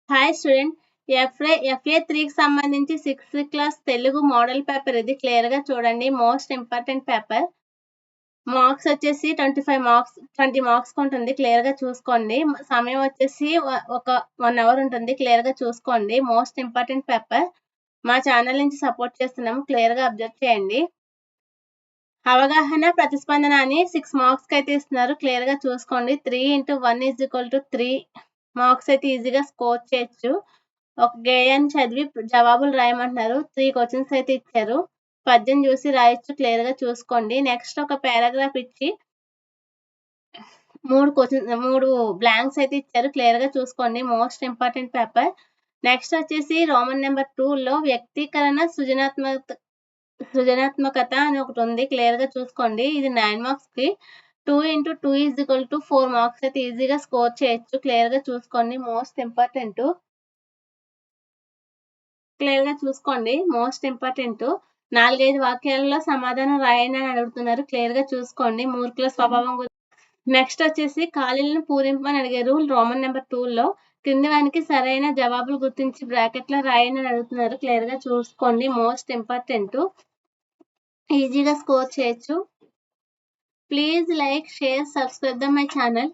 Hi student, FA3కి సంబంధించి 6th class Telugu model paper ఇది. క్లియర్గా చూడండి, మోస్ట్ ఇంపార్టెంట్ పేపర్. మార్క్స్ వచ్చేసి 20 మార్క్స్ ఉంటుంది. క్లియర్గా చూసుకోండి. సమయం వచ్చేసి ఒక 1 అవర్ ఉంటుంది. క్లియర్గా చూసుకోండి. Most important paper. మా ఛానల్ నుంచి సపోర్ట్ చేస్తున్నాము. క్లియర్గా అబ్జర్వ్ చేయండి. అవగాహన ప్రతిస్పందన అని 6 మార్క్స్కి అయితే ఇస్తున్నారు. క్లియర్గా చూసుకోండి. 3 × 1 = 3 మార్క్స్ అయితే ఈజీగా స్కోర్ చేయొచ్చు. ఒక గేయాన్ని చదివి జవాబులు రాయమంటున్నారు. 3 క్వశ్చన్స్ అయితే ఇచ్చారు. పద్యం చూసి రాయొచ్చు. క్లియర్గా చూసుకోండి. నెక్స్ట్ ఒక పారాగ్రాఫ్ ఇచ్చి 3 బ్లాంక్స్ అయితే ఇచ్చారు. క్లియర్గా చూసుకోండి. Most important paper. నెక్స్ట్ వచ్చేసి రోమన్ నెంబర్ 2లో వ్యక్తీకరణ సృజనాత్మకత అని ఒకటి ఉంది. క్లియర్గా చూసుకోండి. ఇది 9 మార్క్స్కి. 2 × 2 = 4 మార్క్స్ అయితే ఈజీగా స్కోర్ చేయొచ్చు. క్లియర్గా చూసుకోండి. Most important. క్లియర్గా చూసుకోండి. Most important. 4-5 వాక్యాలలో సమాధానం రాయండి అని అడుగుతున్నారు. క్లియర్గా చూసుకోండి. మూర్ఖుల స్వభావం గురించి. నెక్స్ట్ వచ్చేసి ఖాళీలను పూరింపని అడిగారు. రోమన్ నెంబర్ 2లో కింది వానికి సరైన జవాబులు గుర్తించి బ్రాకెట్లో రాయండి అని అడుగుతున్నారు. క్లియర్గా చూసుకోండి. Most important. ఈజీగా స్కోర్ చేయొచ్చు. Please like, share, subscribe my channel.